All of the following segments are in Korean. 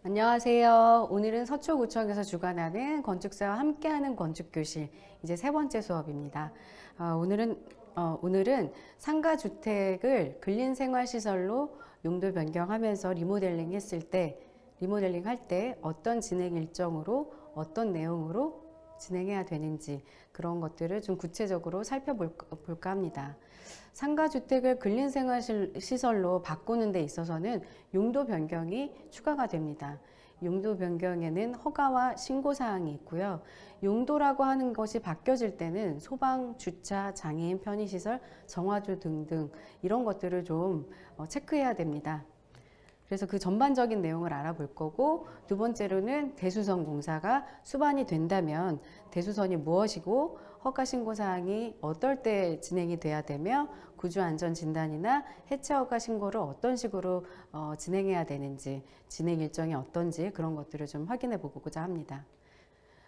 안녕하세요. 오늘은 서초구청에서 주관하는 건축사와 함께하는 건축교실 이제 세 번째 수업입니다. 오늘은 상가주택을 근린생활시설로 용도 변경하면서 리모델링 할 때 어떤 진행 일정으로 어떤 내용으로 진행해야 되는지 그런 것들을 좀 구체적으로 살펴볼까 합니다. 상가주택을 근린생활시설로 바꾸는 데 있어서는 용도 변경이 추가가 됩니다. 용도 변경에는 허가와 신고사항이 있고요. 용도라고 하는 것이 바뀌어질 때는 소방, 주차, 장애인 편의시설, 정화조 등등 이런 것들을 좀 체크해야 됩니다. 그래서 그 전반적인 내용을 알아볼 거고, 두 번째로는 대수선 공사가 수반이 된다면 대수선이 무엇이고 허가 신고 사항이 어떨 때 진행이 돼야 되며 구조 안전 진단이나 해체 허가 신고를 어떤 식으로 진행해야 되는지, 진행 일정이 어떤지 그런 것들을 좀 확인해 보고자 합니다.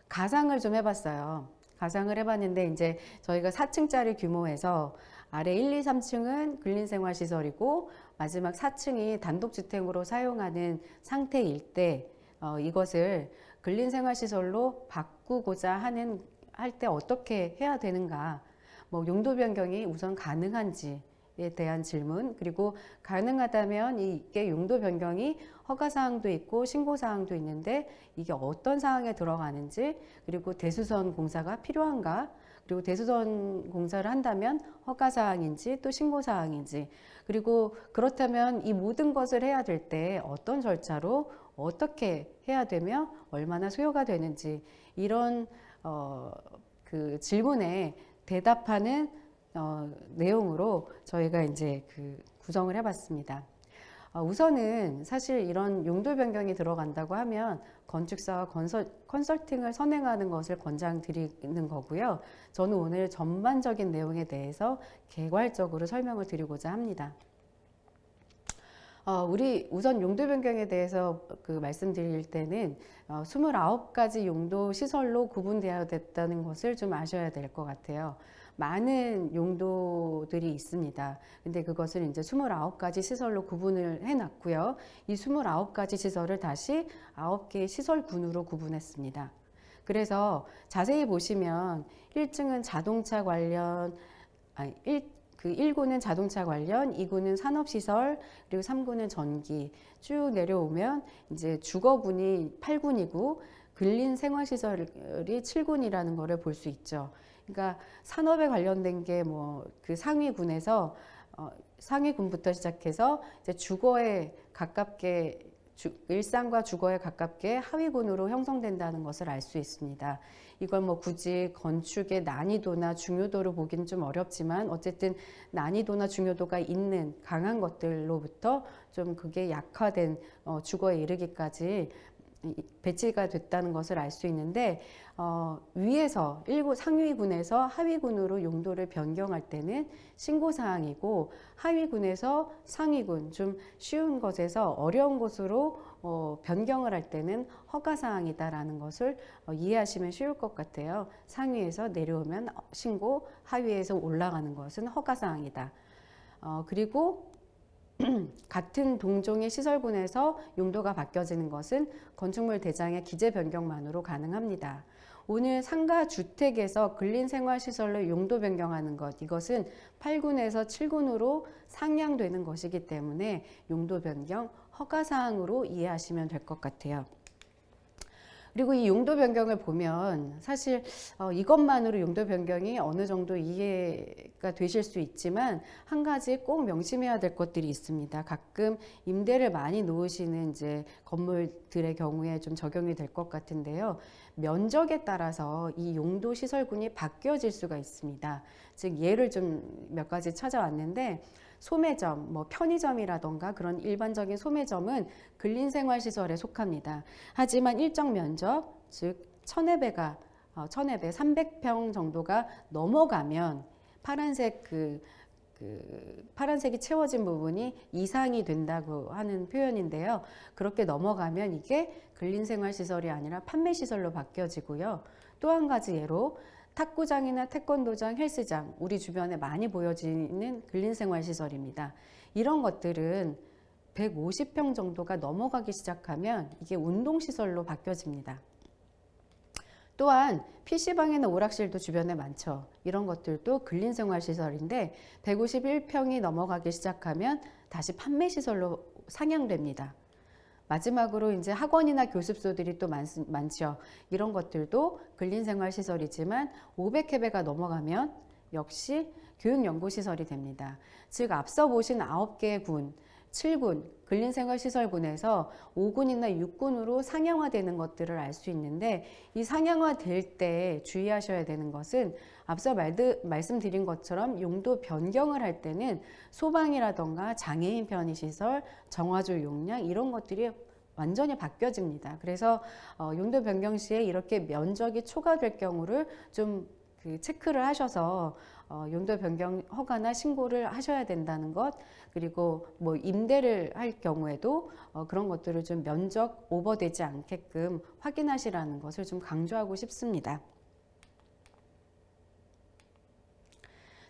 가상을 좀 해봤어요. 가상을 해봤는데 이제 저희가 4층짜리 규모에서 아래 1, 2, 3층은 근린생활시설이고 마지막 4층이 단독주택으로 사용하는 상태일 때 이것을 근린생활시설로 바꾸고자 할 때 어떻게 해야 되는가, 뭐 용도 변경이 우선 가능한지에 대한 질문, 그리고 가능하다면 이게 용도 변경이 허가사항도 있고 신고사항도 있는데 이게 어떤 사항에 들어가는지, 그리고 대수선 공사가 필요한가, 그리고 대수선 공사를 한다면 허가사항인지 또 신고사항인지, 그리고 그렇다면 이 모든 것을 해야 될 때 어떤 절차로 어떻게 해야 되며 얼마나 소요가 되는지, 이런 그 질문에 대답하는 내용으로 저희가 이제 구성을 해봤습니다. 우선은 사실 이런 용도 변경이 들어간다고 하면 건축사와 컨설팅을 선행하는 것을 권장드리는 거고요. 저는 오늘 전반적인 내용에 대해서 개괄적으로 설명을 드리고자 합니다. 우리 우선 용도 변경에 대해서 말씀드릴 때는 29가지 용도 시설로 구분되어 됐다는 것을 좀 아셔야 될 것 같아요. 많은 용도들이 있습니다. 근데 그것을 이제 29가지 시설로 구분을 해 놨고요. 이 29가지 시설을 다시 9개의 시설군으로 구분했습니다. 그래서 자세히 보시면 1층은 자동차 관련, 1구는 자동차 관련, 2구는 산업시설, 그리고 3구는 전기, 쭉 내려오면 이제 주거군이 8군이고 근린생활시설이 7군이라는 것을 볼 수 있죠. 그러니까 산업에 관련된 게 뭐 그 상위군에서 상위군부터 시작해서 이제 주거에 가깝게 일상과 주거에 가깝게 하위군으로 형성된다는 것을 알 수 있습니다. 이걸 뭐 굳이 건축의 난이도나 중요도로 보기는 좀 어렵지만 어쨌든 난이도나 중요도가 있는 강한 것들로부터 좀 그게 약화된 주거에 이르기까지 배치가 됐다는 것을 알 수 있는데, 위에서 상위군에서 하위군으로 용도를 변경할 때는 신고사항이고, 하위군에서 상위군, 좀 쉬운 것에서 어려운 곳으로 변경을 할 때는 허가사항이다라는 것을 이해하시면 쉬울 것 같아요. 상위에서 내려오면 신고, 하위에서 올라가는 것은 허가사항이다. 그리고 같은 동종의 시설군에서 용도가 바뀌어지는 것은 건축물 대장의 기재 변경만으로 가능합니다. 오늘 상가주택에서 근린생활시설로 용도 변경하는 것, 이것은 8군에서 7군으로 상향되는 것이기 때문에 용도 변경 허가사항으로 이해하시면 될 것 같아요. 그리고 이 용도 변경을 보면 사실 이것만으로 용도 변경이 어느 정도 이해가 되실 수 있지만 한 가지 꼭 명심해야 될 것들이 있습니다. 가끔 임대를 많이 놓으시는 이제 건물들의 경우에 좀 적용이 될 것 같은데요. 면적에 따라서 이 용도 시설군이 바뀌어질 수가 있습니다. 즉 예를 좀 몇 가지 찾아왔는데, 소매점, 뭐 편의점이라던가 그런 일반적인 소매점은 근린생활시설에 속합니다. 하지만 일정 면적, 즉 1000회배가 300평 정도가 넘어가면 파란색이 채워진 부분이 이상이 된다고 하는 표현인데요. 그렇게 넘어가면 이게 근린생활시설이 아니라 판매시설로 바뀌어지고요. 또 한 가지 예로 탁구장이나 태권도장, 헬스장, 우리 주변에 많이 보여지는 근린생활시설입니다. 이런 것들은 150평 정도가 넘어가기 시작하면 이게 운동시설로 바뀌어집니다. 또한 PC방이나 오락실도 주변에 많죠. 이런 것들도 근린생활시설인데 151평이 넘어가기 시작하면 다시 판매시설로 상향됩니다. 마지막으로 이제 학원이나 교습소들이 또 많죠. 이런 것들도 근린생활시설이지만 500회배가 넘어가면 역시 교육연구시설이 됩니다. 즉 앞서 보신 9개의 군, 7군, 근린생활시설군에서 5군이나 6군으로 상향화되는 것들을 알 수 있는데 이 상향화될 때 주의하셔야 되는 것은 앞서 말씀드린 것처럼 용도 변경을 할 때는 소방이라던가 장애인 편의시설, 정화조 용량 이런 것들이 완전히 바뀌어집니다. 그래서 용도 변경 시에 이렇게 면적이 초과될 경우를 좀 체크를 하셔서 용도 변경 허가나 신고를 하셔야 된다는 것, 그리고 뭐 임대를 할 경우에도 그런 것들을 좀 면적 오버되지 않게끔 확인하시라는 것을 좀 강조하고 싶습니다.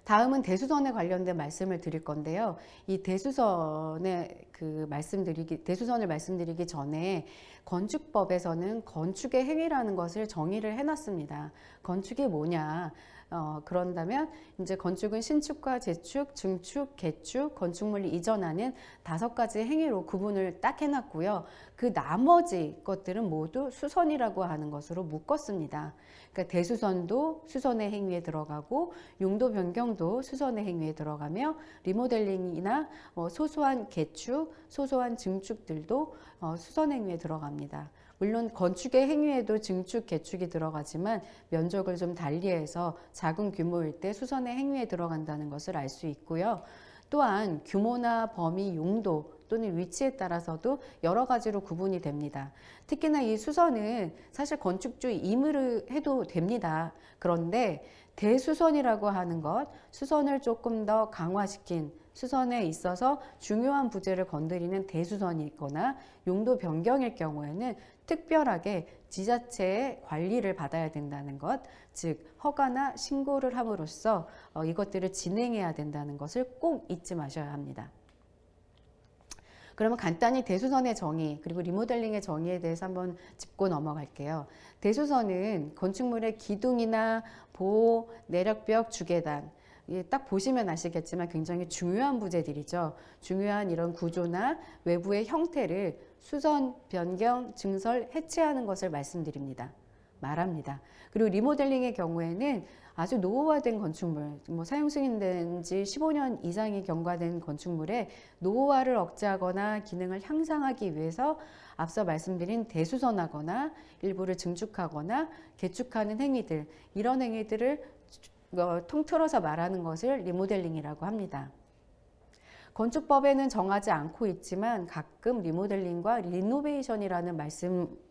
다음은 대수선에 관련된 말씀을 드릴 건데요. 이 대수선을 말씀드리기 전에 건축법에서는 건축의 행위라는 것을 정의를 해놨습니다. 건축이 뭐냐? 그런다면 이제 건축은 신축과 재축, 증축, 개축, 건축물을 이전하는 5가지 행위로 구분을 딱 해놨고요. 그 나머지 것들은 모두 수선이라고 하는 것으로 묶었습니다. 그러니까 대수선도 수선의 행위에 들어가고 용도 변경도 수선의 행위에 들어가며 리모델링이나 소소한 개축, 소소한 증축들도 수선 행위에 들어갑니다. 물론 건축의 행위에도 증축, 개축이 들어가지만 면적을 좀 달리해서 작은 규모일 때 수선의 행위에 들어간다는 것을 알 수 있고요. 또한 규모나 범위, 용도 또는 위치에 따라서도 여러 가지로 구분이 됩니다. 특히나 이 수선은 사실 건축주 임의로 해도 됩니다. 그런데 대수선이라고 하는 것, 수선을 조금 더 강화시킨 수선에 있어서 중요한 부재를 건드리는 대수선이 있거나 용도 변경일 경우에는 특별하게 지자체의 관리를 받아야 된다는 것, 즉 허가나 신고를 함으로써 이것들을 진행해야 된다는 것을 꼭 잊지 마셔야 합니다. 그러면 간단히 대수선의 정의 그리고 리모델링의 정의에 대해서 한번 짚고 넘어갈게요. 대수선은 건축물의 기둥이나 보호, 내력벽, 주계단 딱 보시면 아시겠지만 굉장히 중요한 부재들이죠. 중요한 이런 구조나 외부의 형태를 수선, 변경, 증설, 해체하는 것을 말합니다. 그리고 리모델링의 경우에는 아주 노후화된 건축물, 사용 승인된 지 15년 이상이 경과된 건축물에 노후화를 억제하거나 기능을 향상하기 위해서 앞서 말씀드린 대수선하거나 일부를 증축하거나 개축하는 행위들, 이런 행위들을 통틀어서 말하는 것을 리모델링이라고 합니다. 건축법에는 정하지 않고 있지만 가끔 리모델링과 리노베이션이라는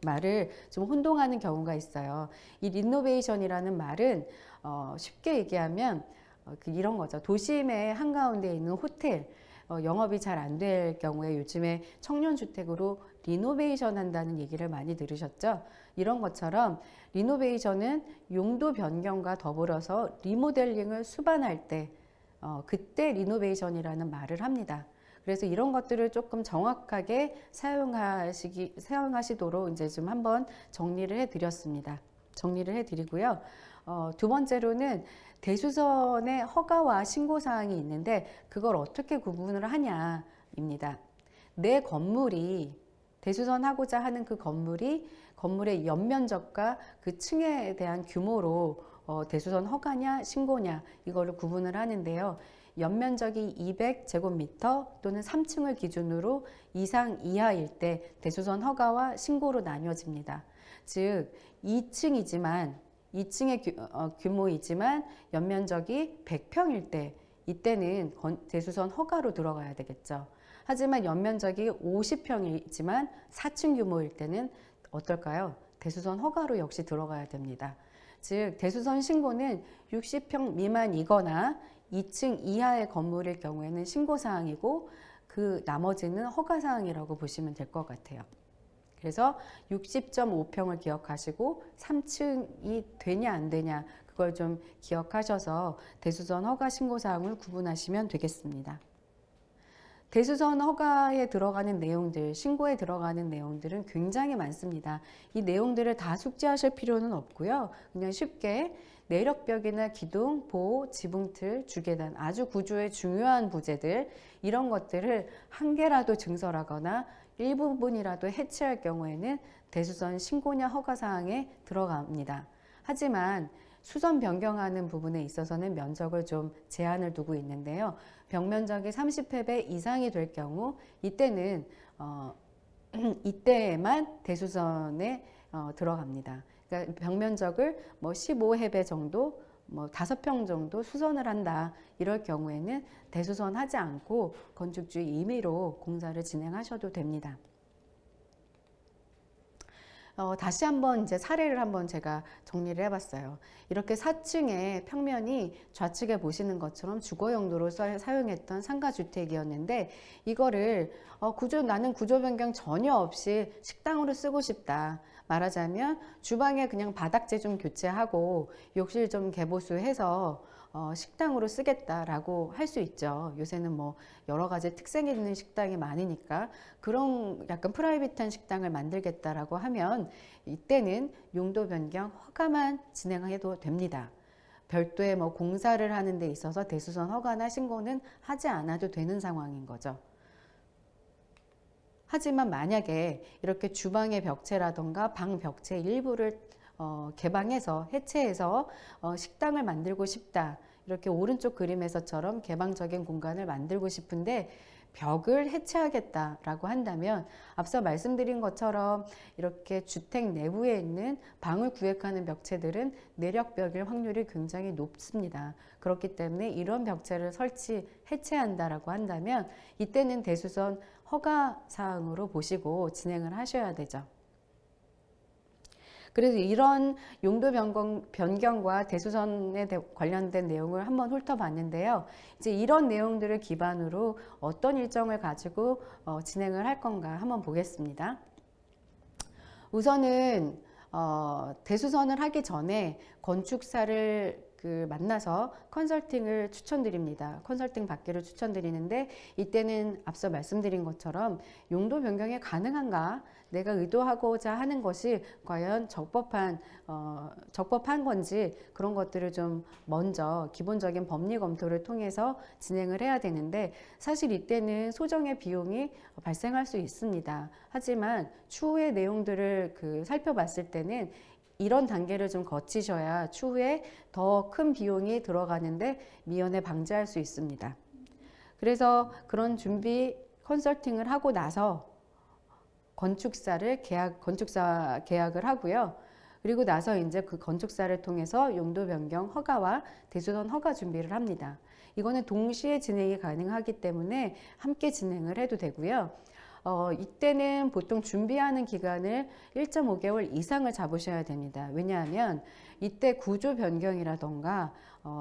말을 좀 혼동하는 경우가 있어요. 이 리노베이션이라는 말은 쉽게 얘기하면 이런 거죠. 도심의 한가운데 있는 호텔, 영업이 잘 안 될 경우에 요즘에 청년주택으로 리노베이션 한다는 얘기를 많이 들으셨죠? 이런 것처럼 리노베이션은 용도 변경과 더불어서 리모델링을 수반할 때 그때 리노베이션이라는 말을 합니다. 그래서 이런 것들을 조금 정확하게 사용하시도록 이제 좀 한번 정리를 해드렸습니다. 정리를 해드리고요. 두 번째로는 대수선의 허가와 신고사항이 있는데 그걸 어떻게 구분을 하냐입니다. 내 건물이 대수선하고자 하는 그 건물의 연면적과 그 층에 대한 규모로 대수선 허가냐 신고냐 이거를 구분을 하는데요. 연면적이 200제곱미터 또는 3층을 기준으로 이상 이하일 때 대수선 허가와 신고로 나뉘어집니다. 즉 2층이지만 2층의 규모이지만 연면적이 100평일 때 이때는 대수선 허가로 들어가야 되겠죠. 하지만 연면적이 50평이지만 4층 규모일 때는 어떨까요? 대수선 허가로 역시 들어가야 됩니다. 즉 대수선 신고는 60평 미만이거나 2층 이하의 건물일 경우에는 신고사항이고 그 나머지는 허가사항이라고 보시면 될 것 같아요. 그래서 60.5평을 기억하시고 3층이 되냐 안 되냐 그걸 좀 기억하셔서 대수선 허가 신고사항을 구분하시면 되겠습니다. 대수선 허가에 들어가는 내용들, 신고에 들어가는 내용들은 굉장히 많습니다. 이 내용들을 다 숙지하실 필요는 없고요. 그냥 쉽게 내력벽이나 기둥, 보호, 지붕틀, 주계단, 아주 구조의 중요한 부재들, 이런 것들을 한 개라도 증설하거나 일부분이라도 해체할 경우에는 대수선 신고냐 허가사항에 들어갑니다. 하지만 수선 변경하는 부분에 있어서는 면적을 좀 제한을 두고 있는데요. 벽 면적이 30평 이상이 될 경우 이때는 이때에만 대수선에 들어갑니다. 그러니까 벽 면적을 뭐 15평 정도, 뭐 5평 정도 수선을 한다. 이럴 경우에는 대수선 하지 않고 건축주 임의로 공사를 진행하셔도 됩니다. 다시 한번 이제 사례를 한번 제가 정리를 해봤어요. 이렇게 4층의 평면이 좌측에 보시는 것처럼 주거 용도로 사용했던 상가주택이었는데 이거를 나는 구조 변경 전혀 없이 식당으로 쓰고 싶다. 말하자면 주방에 그냥 바닥재 좀 교체하고 욕실 좀 개보수해서 식당으로 쓰겠다라고 할 수 있죠. 요새는 뭐 여러 가지 특색 있는 식당이 많으니까 그런 약간 프라이빗한 식당을 만들겠다라고 하면 이때는 용도 변경 허가만 진행해도 됩니다. 별도의 뭐 공사를 하는 데 있어서 대수선 허가나 신고는 하지 않아도 되는 상황인 거죠. 하지만 만약에 이렇게 주방의 벽체라던가 방 벽체 일부를 개방해서 해체해서 식당을 만들고 싶다. 이렇게 오른쪽 그림에서처럼 개방적인 공간을 만들고 싶은데 벽을 해체하겠다라고 한다면 앞서 말씀드린 것처럼 이렇게 주택 내부에 있는 방을 구획하는 벽체들은 내력벽일 확률이 굉장히 높습니다. 그렇기 때문에 이런 벽체를 해체한다라고 한다면 이때는 대수선 허가 사항으로 보시고 진행을 하셔야 되죠. 그래서 이런 용도 변경과 대수선에 관련된 내용을 한번 훑어봤는데요. 이제 이런 내용들을 기반으로 어떤 일정을 가지고 진행을 할 건가 한번 보겠습니다. 우선은 대수선을 하기 전에 건축사를 만나서 컨설팅을 추천드립니다. 컨설팅 받기를 추천드리는데 이때는 앞서 말씀드린 것처럼 용도 변경이 가능한가? 내가 의도하고자 하는 것이 과연 적법한 건지 그런 것들을 좀 먼저 기본적인 법리 검토를 통해서 진행을 해야 되는데 사실 이때는 소정의 비용이 발생할 수 있습니다. 하지만 추후의 내용들을 살펴봤을 때는 이런 단계를 좀 거치셔야 추후에 더 큰 비용이 들어가는데 미연에 방지할 수 있습니다. 그래서 그런 준비 컨설팅을 하고 나서 건축사 계약을 하고요. 그리고 나서 이제 그 건축사를 통해서 용도 변경 허가와 대수선 허가 준비를 합니다. 이거는 동시에 진행이 가능하기 때문에 함께 진행을 해도 되고요. 이때는 보통 준비하는 기간을 1.5개월 이상을 잡으셔야 됩니다. 왜냐하면 이때 구조 변경이라던가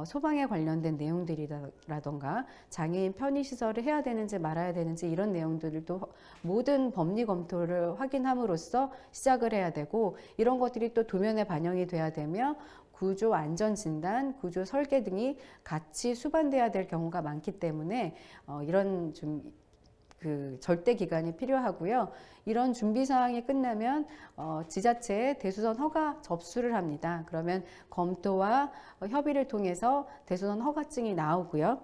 소방에 관련된 내용들이라던가 장애인 편의시설을 해야 되는지 말아야 되는지 이런 내용들도 모든 법리 검토를 확인함으로써 시작을 해야 되고 이런 것들이 또 도면에 반영이 돼야 되며 구조 안전 진단, 구조 설계 등이 같이 수반돼야 될 경우가 많기 때문에 이런 좀 절대 기간이 필요하고요. 이런 준비 사항이 끝나면 지자체에 대수선 허가 접수를 합니다. 그러면 검토와 협의를 통해서 대수선 허가증이 나오고요.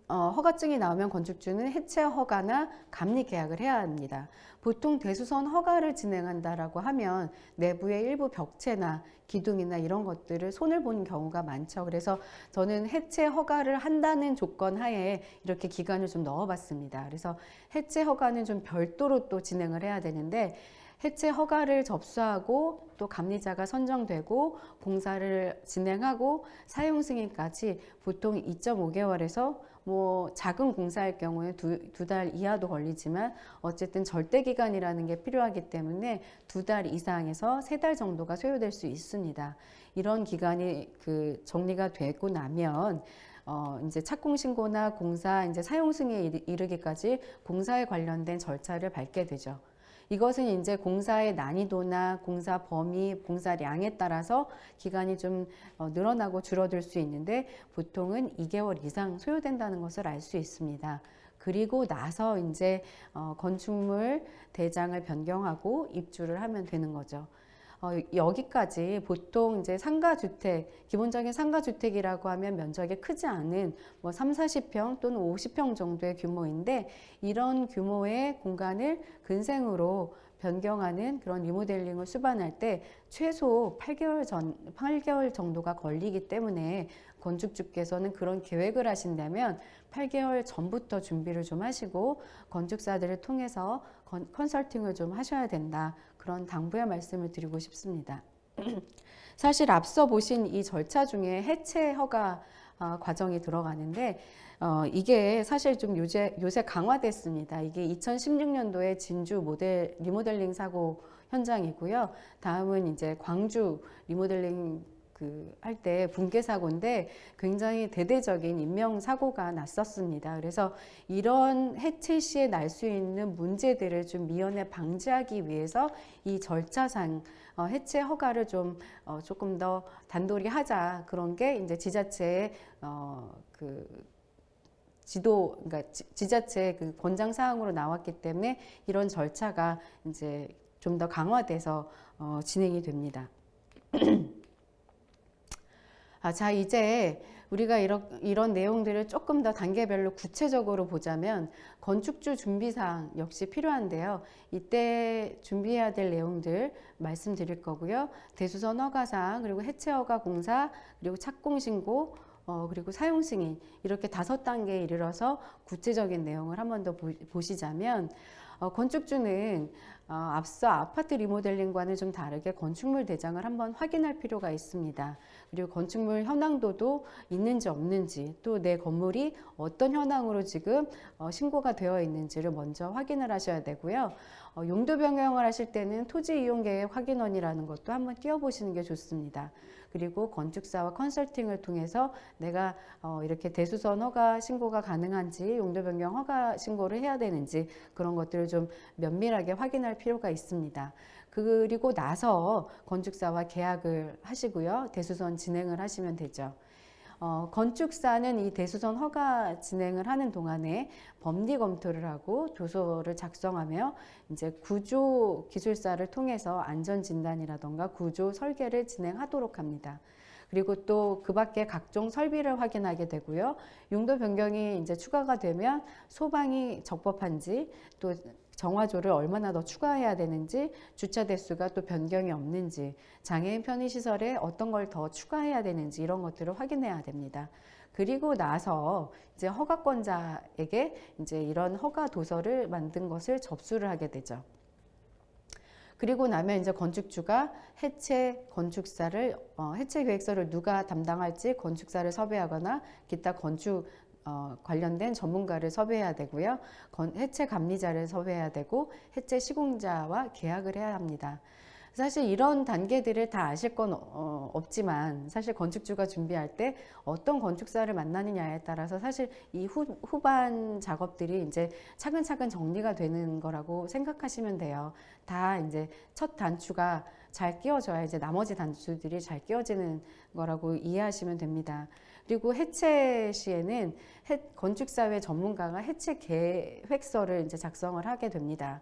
허가증이 나오면 건축주는 해체 허가나 감리 계약을 해야 합니다. 보통 대수선 허가를 진행한다라고 하면 내부의 일부 벽체나 기둥이나 이런 것들을 손을 보는 경우가 많죠. 그래서 저는 해체 허가를 한다는 조건 하에 이렇게 기간을 좀 넣어봤습니다. 그래서 해체 허가는 좀 별도로 또 진행을 해야 되는데 해체 허가를 접수하고 또 감리자가 선정되고 공사를 진행하고 사용 승인까지 보통 2.5개월에서 뭐 작은 공사할 경우에 두 달 이하도 걸리지만 어쨌든 절대 기간이라는 게 필요하기 때문에 2달 이상에서 3달 정도가 소요될 수 있습니다. 이런 기간이 정리가 되고 나면 이제 착공 신고나 공사 이제 사용 승인에 이르기까지 공사에 관련된 절차를 밟게 되죠. 이것은 이제 공사의 난이도나 공사 범위, 공사량에 따라서 기간이 좀 늘어나고 줄어들 수 있는데 보통은 2개월 이상 소요된다는 것을 알 수 있습니다. 그리고 나서 이제 건축물 대장을 변경하고 입주를 하면 되는 거죠. 여기까지 보통 이제 상가주택, 기본적인 상가주택이라고 하면 면적이 크지 않은 뭐 3, 40평 또는 50평 정도의 규모인데 이런 규모의 공간을 근생으로 변경하는 그런 리모델링을 수반할 때 최소 8개월 정도가 걸리기 때문에 건축주께서는 그런 계획을 하신다면 8개월 전부터 준비를 좀 하시고 건축사들을 통해서 컨설팅을 좀 하셔야 된다. 그런 당부의 말씀을 드리고 싶습니다. 사실 앞서 보신 이 절차 중에 해체 허가 과정이 들어가는데 이게 사실 좀 요새 강화됐습니다. 이게 2016년도에 진주 리모델링 사고 현장이고요. 다음은 이제 광주 리모델링 할 때 붕괴 사고인데 굉장히 대대적인 인명 사고가 났었습니다. 그래서 이런 해체 시에 날 수 있는 문제들을 좀 미연에 방지하기 위해서 이 절차상 해체 허가를 좀 조금 더 단돌이 하자, 그런 게 이제 지자체의 그러니까 지자체 그 권장 사항으로 나왔기 때문에 이런 절차가 이제 좀 더 강화돼서 진행이 됩니다. 자, 이제 우리가 이런 내용들을 조금 더 단계별로 구체적으로 보자면 건축주 준비사항 역시 필요한데요. 이때 준비해야 될 내용들 말씀드릴 거고요. 대수선 허가사항, 그리고 해체 허가 공사, 그리고 착공신고, 그리고 사용승인, 이렇게 5단계에 이르러서 구체적인 내용을 한 번 더 보시자면 건축주는 앞서 아파트 리모델링과는 좀 다르게 건축물 대장을 한번 확인할 필요가 있습니다. 그리고 건축물 현황도도 있는지 없는지, 또 내 건물이 어떤 현황으로 지금 신고가 되어 있는지를 먼저 확인을 하셔야 되고요. 용도 변경을 하실 때는 토지 이용 계획 확인원이라는 것도 한번 띄워보시는 게 좋습니다. 그리고 건축사와 컨설팅을 통해서 내가 이렇게 대수선 허가 신고가 가능한지, 용도 변경 허가 신고를 해야 되는지, 그런 것들을 좀 면밀하게 확인할 필요가 있습니다. 그리고 나서 건축사와 계약을 하시고요. 대수선 진행을 하시면 되죠. 건축사는 이 대수선 허가 진행을 하는 동안에 법리 검토를 하고 도서를 작성하며 이제 구조 기술사를 통해서 안전 진단이라던가 구조 설계를 진행하도록 합니다. 그리고 또 그 밖에 각종 설비를 확인하게 되고요. 용도 변경이 이제 추가가 되면 소방이 적법한지, 또 정화조를 얼마나 더 추가해야 되는지, 주차 대수가 또 변경이 없는지, 장애인 편의시설에 어떤 걸 더 추가해야 되는지, 이런 것들을 확인해야 됩니다. 그리고 나서 이제 허가권자에게 이제 이런 허가 도서를 만든 것을 접수를 하게 되죠. 그리고 나면 이제 건축주가 해체 건축사를 해체 계획서를 누가 담당할지 건축사를 섭외하거나 기타 건축 관련된 전문가를 섭외해야 되고요. 해체 감리자를 섭외해야 되고 해체 시공자와 계약을 해야 합니다. 사실 이런 단계들을 다 아실 건 없지만 사실 건축주가 준비할 때 어떤 건축사를 만나느냐에 따라서 사실 이 후반 작업들이 이제 차근차근 정리가 되는 거라고 생각하시면 돼요. 다 이제 첫 단추가 잘 끼워져야 이제 나머지 단추들이 잘 끼워지는 거라고 이해하시면 됩니다. 그리고 해체 시에는 건축사회 전문가가 해체 계획서를 이제 작성을 하게 됩니다.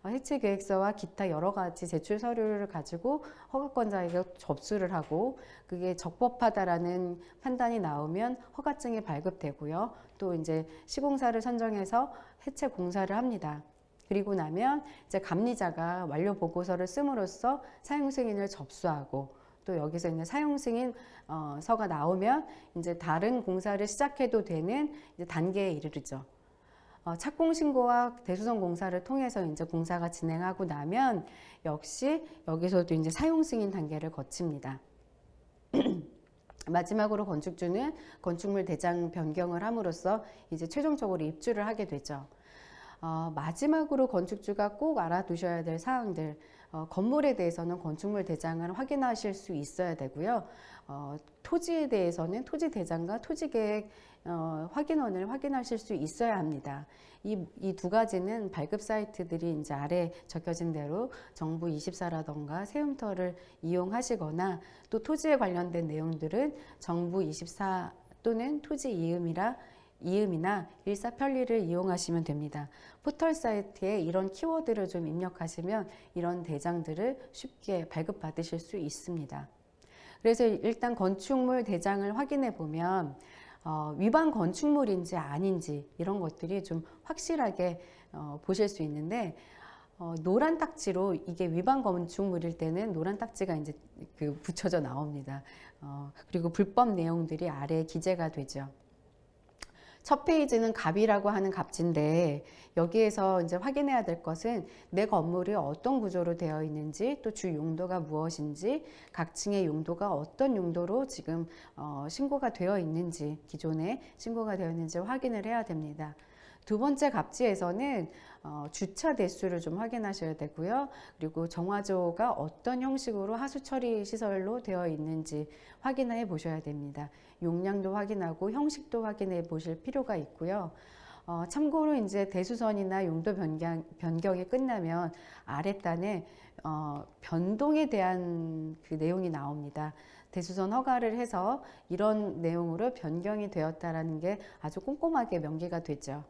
해체 계획서와 기타 여러 가지 제출 서류를 가지고 허가권자에게 접수를 하고 그게 적법하다라는 판단이 나오면 허가증이 발급되고요. 또 이제 시공사를 선정해서 해체 공사를 합니다. 그리고 나면 이제 감리자가 완료 보고서를 씀으로써 사용 승인을 접수하고, 또 여기서 이제 사용 승인 서가 나오면 이제 다른 공사를 시작해도 되는 이제 단계에 이르르죠. 착공 신고와 대수선 공사를 통해서 이제 공사가 진행하고 나면 역시 여기서도 이제 사용 승인 단계를 거칩니다. 마지막으로 건축주는 건축물 대장 변경을 함으로써 이제 최종적으로 입주를 하게 되죠. 마지막으로 건축주가 꼭 알아두셔야 될 사항들, 건물에 대해서는 건축물 대장을 확인하실 수 있어야 되고요. 토지에 대해서는 토지 대장과 토지 계획 확인원을 확인하실 수 있어야 합니다. 이 두 가지는 발급 사이트들이 이제 아래 적혀진 대로 정부24라던가 세움터를 이용하시거나 또 토지에 관련된 내용들은 정부24 또는 토지 이음이나 일사편리를 이용하시면 됩니다. 포털 사이트에 이런 키워드를 좀 입력하시면 이런 대장들을 쉽게 발급받으실 수 있습니다. 그래서 일단 건축물 대장을 확인해 보면 위반 건축물인지 아닌지 이런 것들이 좀 확실하게 보실 수 있는데, 노란 딱지로 이게 위반 건축물일 때는 노란 딱지가 이제 붙여져 나옵니다. 그리고 불법 내용들이 아래에 기재가 되죠. 첫 페이지는 갑이라고 하는 갑지인데, 여기에서 이제 확인해야 될 것은 내 건물이 어떤 구조로 되어 있는지, 또 주 용도가 무엇인지, 각 층의 용도가 어떤 용도로 지금 신고가 되어 있는지, 기존에 신고가 되어 있는지 확인을 해야 됩니다. 두 번째 갑지에서는 주차 대수를 좀 확인하셔야 되고요. 그리고 정화조가 어떤 형식으로 하수 처리 시설로 되어 있는지 확인해 보셔야 됩니다. 용량도 확인하고 형식도 확인해 보실 필요가 있고요. 참고로 이제 대수선이나 용도 변경이 끝나면 아랫단에 변동에 대한 그 내용이 나옵니다. 대수선 허가를 해서 이런 내용으로 변경이 되었다라는 게 아주 꼼꼼하게 명기가 되죠.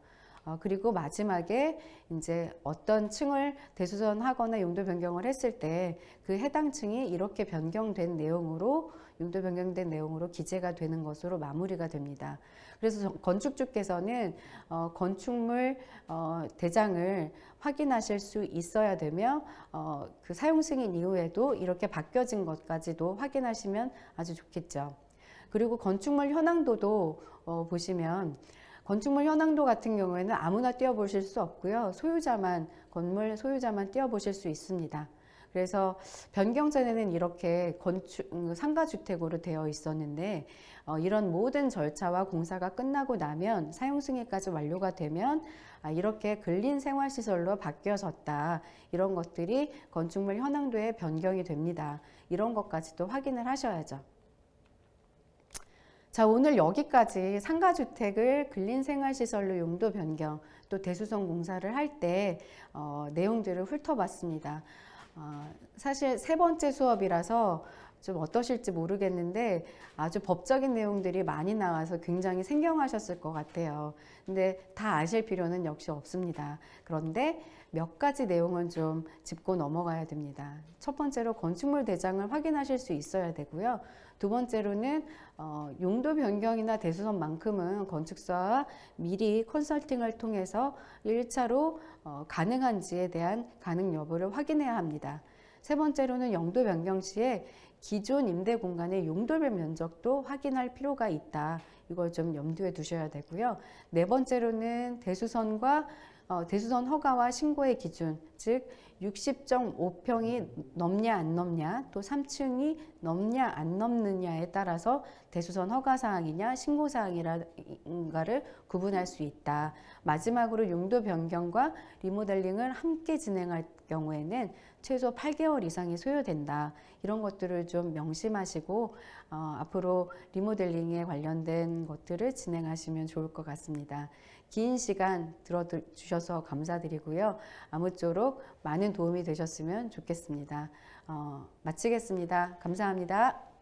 그리고 마지막에 이제 어떤 층을 대수선 하거나 용도 변경을 했을 때 그 해당 층이 이렇게 변경된 내용으로, 용도 변경된 내용으로 기재가 되는 것으로 마무리가 됩니다. 그래서 건축주께서는 건축물 대장을 확인하실 수 있어야 되며, 그 사용 승인 이후에도 이렇게 바뀌어진 것까지도 확인하시면 아주 좋겠죠. 그리고 건축물 현황도도 보시면, 건축물 현황도 같은 경우에는 아무나 띄워보실 수 없고요. 건물 소유자만 띄워보실 수 있습니다. 그래서 변경 전에는 이렇게 상가주택으로 되어 있었는데, 이런 모든 절차와 공사가 끝나고 나면, 사용 승인까지 완료가 되면 이렇게 근린생활시설로 바뀌어졌다. 이런 것들이 건축물 현황도에 변경이 됩니다. 이런 것까지도 확인을 하셔야죠. 자, 오늘 여기까지 상가주택을 근린생활시설로 용도 변경, 또 대수선 공사를 할 때 내용들을 훑어봤습니다. 사실 세 번째 수업이라서 좀 어떠실지 모르겠는데 아주 법적인 내용들이 많이 나와서 굉장히 생경하셨을 것 같아요. 근데 다 아실 필요는 역시 없습니다. 그런데 몇 가지 내용은 좀 짚고 넘어가야 됩니다. 첫 번째로 건축물 대장을 확인하실 수 있어야 되고요. 두 번째로는 용도 변경이나 대수선만큼은 건축사와 미리 컨설팅을 통해서 1차로 가능한지에 대한 가능 여부를 확인해야 합니다. 세 번째로는 용도 변경 시에 기존 임대 공간의 용도별 면적도 확인할 필요가 있다. 이걸 좀 염두에 두셔야 되고요. 네 번째로는 대수선 허가와 신고의 기준, 즉 60.5평이 넘냐 안 넘냐, 또 3층이 넘냐 안 넘느냐에 따라서 대수선 허가 사항이냐 신고 사항인가를 구분할 수 있다. 마지막으로 용도 변경과 리모델링을 함께 진행할 경우에는 최소 8개월 이상이 소요된다. 이런 것들을 좀 명심하시고 앞으로 리모델링에 관련된 것들을 진행하시면 좋을 것 같습니다. 긴 시간 들어주셔서 감사드리고요. 아무쪼록 많은 도움이 되셨으면 좋겠습니다. 마치겠습니다. 감사합니다.